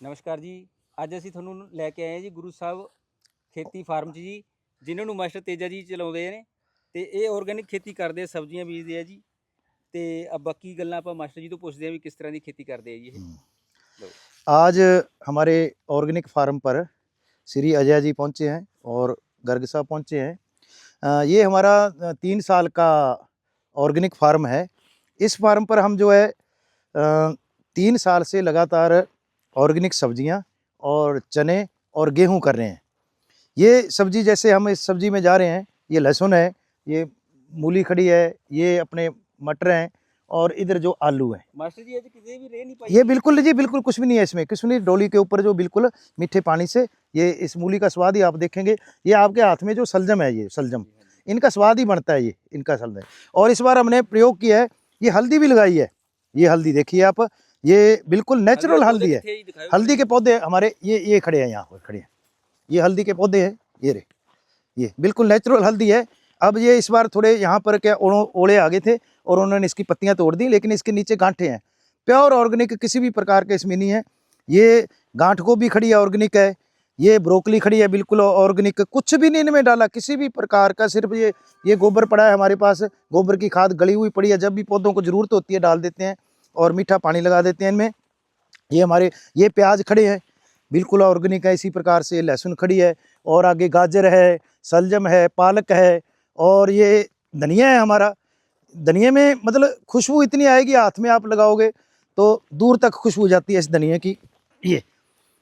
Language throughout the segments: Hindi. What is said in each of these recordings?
ਨਮਸਕਾਰ ਜੀ। ਅੱਜ ਅਸੀਂ ਤੁਹਾਨੂੰ ਲੈ ਕੇ ਆਏ ਹਾਂ ਜੀ ਗੁਰੂ ਸਾਹਿਬ ਖੇਤੀ ਫਾਰਮ 'ਚ ਜੀ, ਜਿਨ੍ਹਾਂ ਨੂੰ ਮਾਸਟਰ ਤੇਜਾ ਜੀ ਚਲਾਉਂਦੇ ਨੇ ਤੇ ਇਹ ਆਰਗੈਨਿਕ खेती ਕਰਦੇ ਆ, ਸਬਜ਼ੀਆਂ ਬੀਜਦੇ ਆ ਜੀ। ਤੇ ਬਾਕੀ ਗੱਲਾਂ ਆਪਾਂ ਮਾਸਟਰ ਜੀ ਤੋਂ ਪੁੱਛਦੇ ਆ ਵੀ किस तरह की खेती करते हैं जी ये। लो। आज हमारे ऑर्गेनिक फार्म पर श्री अजय जी पहुंचे हैं और गर्ग साहब पहुंचे हैं। ये हमारा 3 साल का ऑर्गेनिक फार्म है। इस फार्म पर हम जो है 3 साल से लगातार ऑर्गेनिक सब्जियां और चने और गेहूं कर रहे हैं। ये सब्जी जैसे हम इस सब्जी में जा रहे हैं, ये लहसुन है, ये मूली खड़ी है, ये अपने मटर हैं और इधर जो आलू है। मास्टर जी आज किसी भी रे नहीं पाई ये बिल्कुल जी बिल्कुल कुछ भी नहीं है इसमें, कुछ नहीं। डोली के ऊपर जो बिल्कुल मीठे पानी से ये इस मूली का स्वाद ही आप देखेंगे। ये आपके हाथ में जो सलजम है, ये सलजम इनका स्वाद ही बनता है, ये इनका सलजम। और इस बार हमने प्रयोग किया है, ये हल्दी भी लगाई है। ये हल्दी देखिए आप, ये बिल्कुल नेचुरल हल्दी है। हल्दी के पौधे हमारे ये खड़े हैं, यहाँ पर खड़े हैं, ये हल्दी के पौधे हैं, ये रे, ये बिल्कुल नेचुरल हल्दी है। अब ये इस बार थोड़े यहाँ पर क्या ओले आ गए थे और उन्होंने इसकी पत्तियाँ तोड़ दी, लेकिन इसके नीचे गांठें हैं। प्योर ऑर्गेनिक किसी भी प्रकार के इसमें नहीं है। ये गांठ गोभी खड़ी है, ऑर्गेनिक है। ये ब्रोकली खड़ी है, बिल्कुल ऑर्गेनिक, कुछ भी नहीं इनमें डाला किसी भी प्रकार का। सिर्फ ये गोबर पड़ा है हमारे पास, गोबर की खाद गली हुई पड़ी है, जब भी पौधों को ज़रूरत होती है डाल देते हैं और मीठा पानी लगा देते हैं इनमें। ये हमारे ये प्याज खड़े हैं, बिल्कुल ऑर्गेनिक है। इसी प्रकार से लहसुन खड़ी है और आगे गाजर है, सलजम है, पालक है और ये धनिया है हमारा। धनिया में मतलब खुशबू इतनी आएगी, हाथ में आप लगाओगे तो दूर तक खुशबू जाती है इस धनिया की।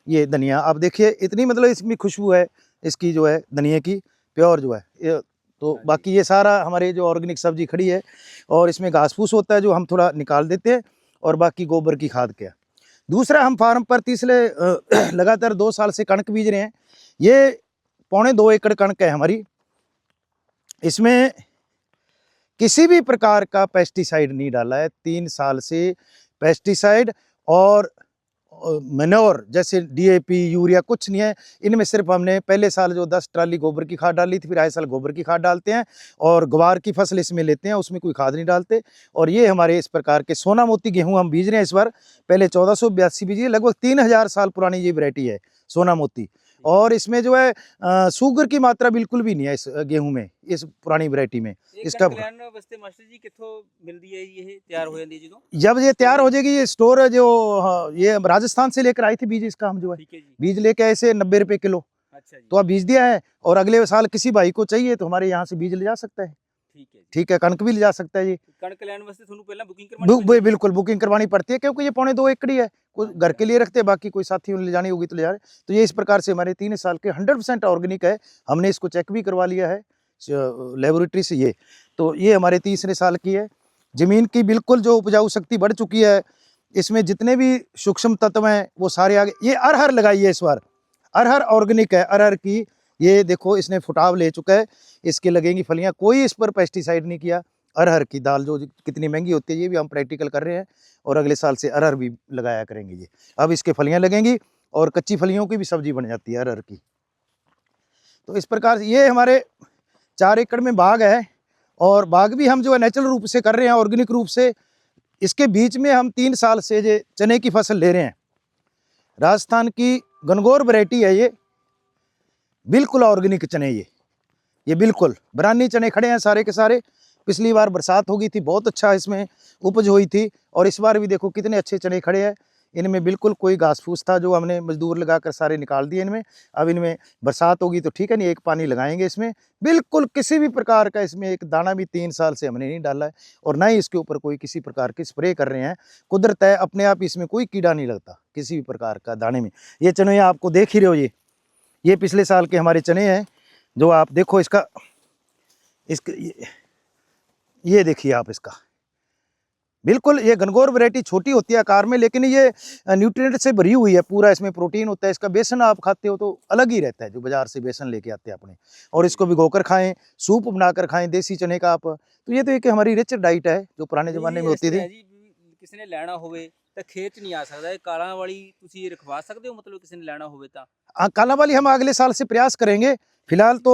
ये धनिया आप देखिए, इतनी मतलब इसमें खुशबू है इसकी जो है धनिया की, प्योर जो है ये। तो बाकी ये सारा हमारे जो ऑर्गेनिक सब्जी खड़ी है और इसमें घास फूस होता है जो हम थोड़ा निकाल देते हैं, और बाकी गोबर की खाद क्या। दूसरा, हम फार्म पर तीसरे लगातार 2 साल से कणक बीज रहे हैं। ये 2.25 एकड़ कणक है हमारी। इसमें किसी भी प्रकार का पेस्टिसाइड नहीं डाला है 3 साल से। पेस्टिसाइड और मैन्योर जैसे डीएपी, यूरिया कुछ नहीं है इनमें। सिर्फ हमने पहले साल जो 10 ट्राली गोबर की खाद डाली थी, फिर आए साल गोबर की खाद डालते हैं और ग्वार की फसल इसमें लेते हैं, उसमें कोई खाद नहीं डालते। और ये हमारे इस प्रकार के सोना मोती गेहूं हम बीज रहे हैं इस बार। पहले 1482 बीजी, लगभग 3000 साल पुरानी ये वैरायटी है सोना मोती। और इसमें जो है शुगर की मात्रा बिल्कुल भी नहीं है इस गेहूं में, इस पुरानी वैरायटी में। इसका मास्टर जी कित्थों मिलदी है ये तैयार हो जाती है जब ये तैयार हो जाएगी, ये स्टोर जो ये राजस्थान से लेकर आई थी बीज, इसका हम जो है बीज लेके आए से 90 रुपए किलो। अच्छा जी। तो अब बीज दिया है और अगले साल किसी भाई को चाहिए तो हमारे यहाँ से बीज ले जा सकता है। ठीक है, कणक भी ले जा सकता है। ये कणक लैंड वास्ते थानू पहला बुकिंग करवानी बिल्कुल बुकिंग करवानी पड़ती है, क्योंकि ये 2.25 एकड़ ही है। कोई घर के लिए रखते हैं, बाकी कोई साथी ले जानी होगी तो ले जा रहे। तो ये इस प्रकार से हमारे 3 साल के 100% ऑर्गेनिक है। हमने इसको चेक भी करवा लिया है लेबोरेटरी से। ये तो ये हमारे 3 साल की है। जमीन की बिल्कुल जो उपजाऊ शक्ति बढ़ चुकी है, इसमें जितने भी सूक्ष्म तत्व हैं वो सारे आगे। ये अरहर लगाई है इस बार, अरहर ऑर्गेनिक है। अरहर की ये देखो, इसने फुटाव ले चुका है, इसके लगेंगी फलियां, कोई इस पर पेस्टिसाइड नहीं किया। अरहर की दाल जो कितनी महंगी होती है, ये भी हम प्रैक्टिकल कर रहे हैं और अगले साल से अरहर भी लगाया करेंगे। ये अब इसके फलियां लगेंगी और कच्ची फलियों की भी सब्जी बन जाती है अरहर की। तो इस प्रकार से ये हमारे 4 एकड़ में बाग है, और बाग भी हम जो है नेचुरल रूप से कर रहे हैं, ऑर्गेनिक रूप से। इसके बीच में हम 3 साल से जो चने की फसल ले रहे हैं, राजस्थान की गनगौर वैरायटी है ये, बिल्कुल ऑर्गेनिक चने। ये बिल्कुल बरानी चने खड़े हैं सारे के सारे। पिछली बार बरसात हो गई थी, बहुत अच्छा इसमें उपज हुई थी, और इस बार भी देखो कितने अच्छे चने खड़े हैं। इनमें बिल्कुल कोई घास फूस था जो हमने मजदूर लगाकर सारे निकाल दिए इनमें। अब इनमें बरसात होगी तो ठीक है, नहीं एक पानी लगाएंगे इसमें। बिल्कुल किसी भी प्रकार का इसमें एक दाना भी 3 साल से हमने नहीं डाला है, और ना ही इसके ऊपर कोई किसी प्रकार की स्प्रे कर रहे हैं। कुदरत है, अपने आप इसमें कोई कीड़ा नहीं लगता किसी भी प्रकार का दाने में। ये चने आपको देख ही रहे हो, ये पिछले साल के हमारे चने हैं जो आप देखो। इसका ये देखिए आप, इसका बिल्कुल ये गनगौर वैरायटी छोटी होती है आकार में, लेकिन ये न्यूट्रिएंट से भरी हुई है पूरा। इसमें प्रोटीन होता है। इसका बेसन आप खाते हो तो अलग ही रहता है जो बाजार से बेसन लेके आते हैं अपने, और इसको भिगोकर खाएं, सूप बनाकर खाएं देसी चने का आप। तो ये तो एक हमारी रिच डाइट है जो पुराने जमाने में होती थी। किसी ने लेना होवे तो खेत नहीं आ सकता, काला वाली तुसी रखवा सकते हो, मतलब किसी ने लेना होवे तो। हाँ, काला वाली हम अगले साल से प्रयास करेंगे। फिलहाल तो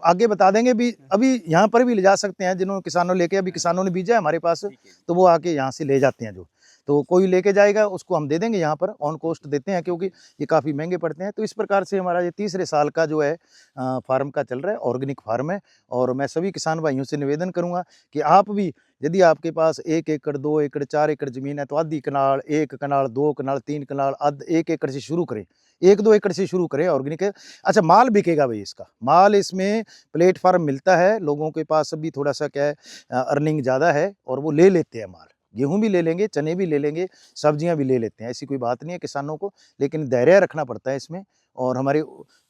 आगे बता देंगे भी। अभी यहाँ पर भी ले जा सकते हैं जिन्होंने किसानों लेके, अभी किसानों ने बीजा है हमारे पास, तो वो आके यहाँ से ले जाते हैं जो। तो कोई लेके जाएगा उसको हम दे देंगे, यहाँ पर ऑन कॉस्ट देते हैं क्योंकि ये काफ़ी महंगे पड़ते हैं। तो इस प्रकार से हमारा ये तीसरे साल का जो है फार्म का चल रहा है, ऑर्गेनिक फार्म है। और मैं सभी किसान भाइयों से निवेदन करूँगा कि आप भी, यदि आपके पास 1 एकड़ 2 एकड़ 4 एकड़ ज़मीन है तो आधी कनाल, 1 कनाल, 2 कनाल, 3 कनाल, 1 एकड़ से शुरू करें, 1-2 एकड़ से शुरू करें ऑर्गेनिक। अच्छा, माल बिकेगा भाई, इसका माल, इसमें प्लेटफार्म मिलता है, लोगों के पास अभी थोड़ा सा क्या है अर्निंग ज़्यादा है और वो ले लेते हैं माल। गेहूँ भी ले लेंगे, चने भी ले लेंगे, सब्जियाँ भी ले लेते हैं, ऐसी कोई बात नहीं है किसानों को, लेकिन धैर्य रखना पड़ता है इसमें। और हमारी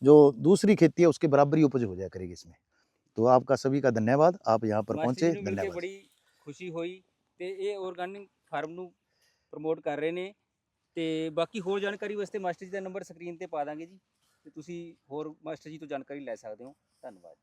जो दूसरी खेती है उसके बराबर ही उपज हो जाया करेगी इसमें। तो आपका सभी का धन्यवाद, आप यहाँ पर ਮਾਸਟਰ पहुँचे, ਜੀ ਨੂੰ ਮਿਲ ਕੇ धन्यवाद। ਬੜੀ ਖੁਸ਼ੀ ਹੋਈ ਤੇ ਇਹ ਆਰਗੈਨਿਕ ਫਾਰਮ ਨੂੰ ਪ੍ਰਮੋਟ ਕਰ ਰਹੇ ਨੇ। ਤੇ ਬਾਕੀ ਹੋਰ ਜਾਣਕਾਰੀ ਵਾਸਤੇ ਮਾਸਟਰ ਜੀ ਦਾ ਨੰਬਰ ਸਕਰੀਨ ਤੇ ਪਾ ਦਾਂਗੇ ਜੀ, ਤੇ ਤੁਸੀਂ ਹੋਰ ਮਾਸਟਰ ਜੀ ਤੋਂ ਜਾਣਕਾਰੀ ਲੈ ਸਕਦੇ ਹੋ। ਧੰਨਵਾਦ।